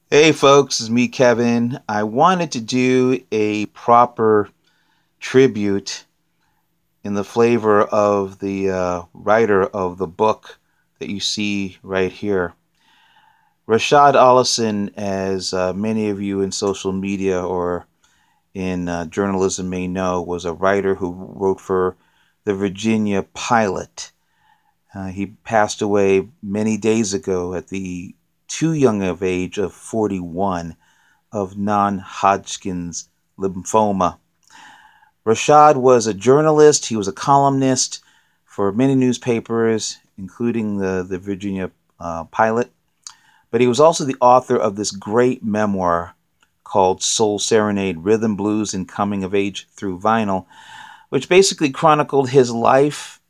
Hey folks, it's me, Kevin. I wanted to do a proper tribute in the flavor of the writer of the book that you see right here. Rashod Ollison, as many of you in social media or in journalism may know, was a writer who wrote for the Virginia Pilot. He passed away many days ago at the too young of age of 41 of non-Hodgkin's lymphoma. Rashod was a journalist. He was a columnist for many newspapers, including the Virginia Pilot. But he was also the author of this great memoir called Soul Serenade, Rhythm, Blues, and Coming of Age Through Vinyl, which basically chronicled his life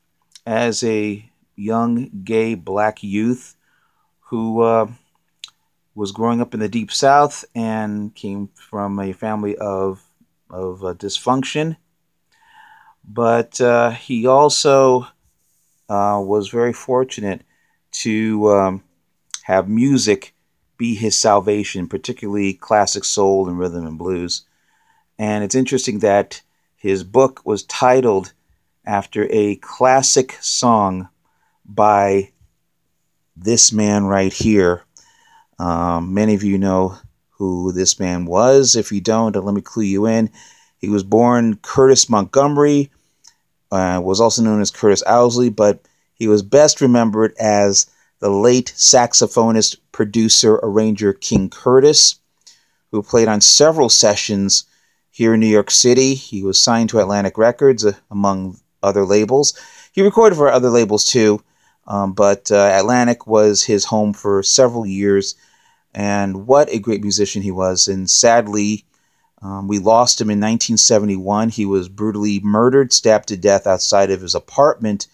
as a young gay black youth who was growing up in the Deep South and came from a family of dysfunction. But he also was very fortunate to have music be his salvation, particularly classic soul and rhythm and blues. And it's interesting that his book was titled after a classic song by this man right here. Many of you know who this man was. If you don't, let me clue you in. He was born Curtis Montgomery, was also known as Curtis Owsley, but he was best remembered as the late saxophonist, producer, arranger King Curtis, who played on several sessions here in New York City. He was signed to Atlantic Records, among other labels. He recorded for other labels too, but Atlantic was his home for several years. And what a great musician he was. And sadly, we lost him in 1971. He was brutally murdered, stabbed to death outside of his apartment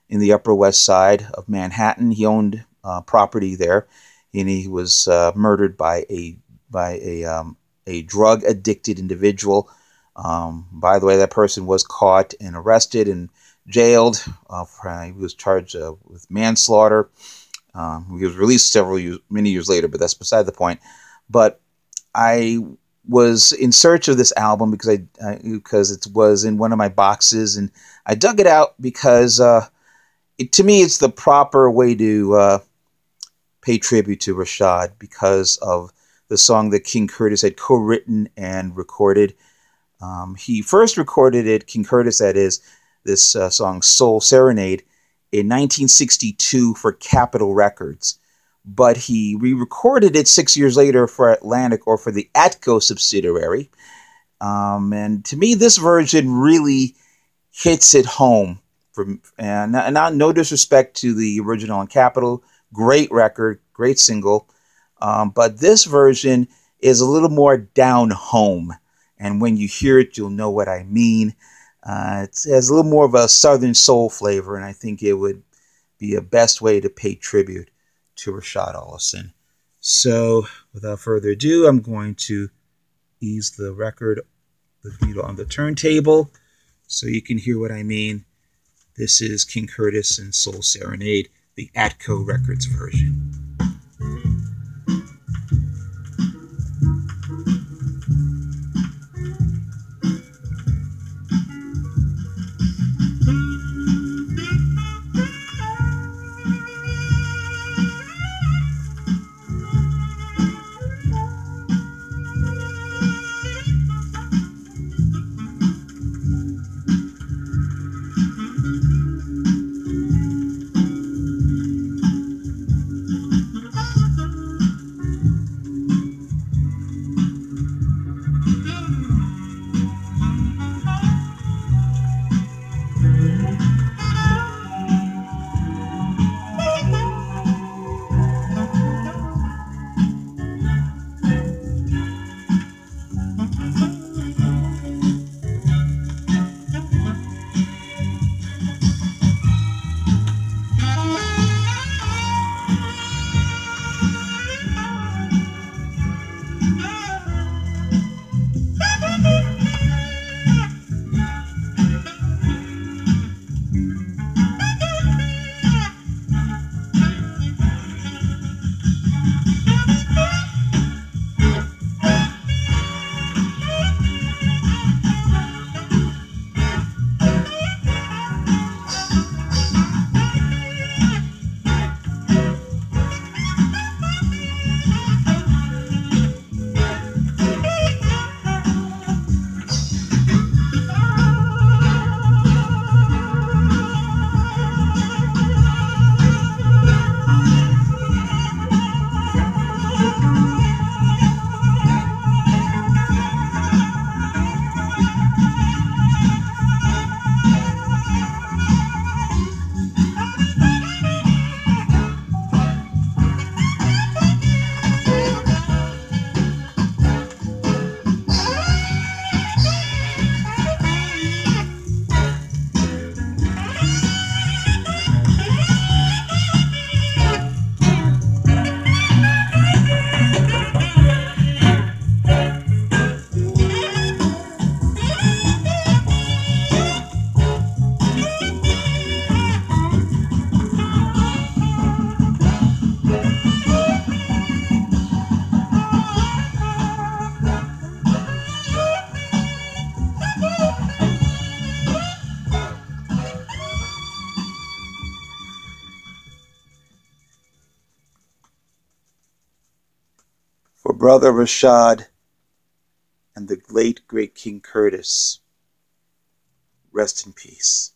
in the Upper West Side of Manhattan. He owned property there, and he was murdered by a drug addicted individual. By the way, that person was caught and arrested and jailed. He was charged with manslaughter. He was released many years later, but that's beside the point. But I was in search of this album because it was in one of my boxes, and I dug it out because to me it's the proper way to pay tribute to Rashod because of the song that King Curtis had co-written and recorded. He first recorded it, King Curtis that is, this song Soul Serenade, in 1962 for Capitol Records. But he re-recorded it 6 years later for Atlantic, or for the Atco subsidiary. And to me, this version really hits it home. And not no disrespect to the original on Capitol, great record, great single. But this version is a little more down home. And when you hear it, you'll know what I mean. It has a little more of a Southern soul flavor, and I think it would be a best way to pay tribute to Rashod Ollison. So, without further ado, I'm going to ease the needle on the turntable, so you can hear what I mean. This is King Curtis and Soul Serenade, the Atco Records version. for Brother Rashod and the late great King Curtis. Rest in peace.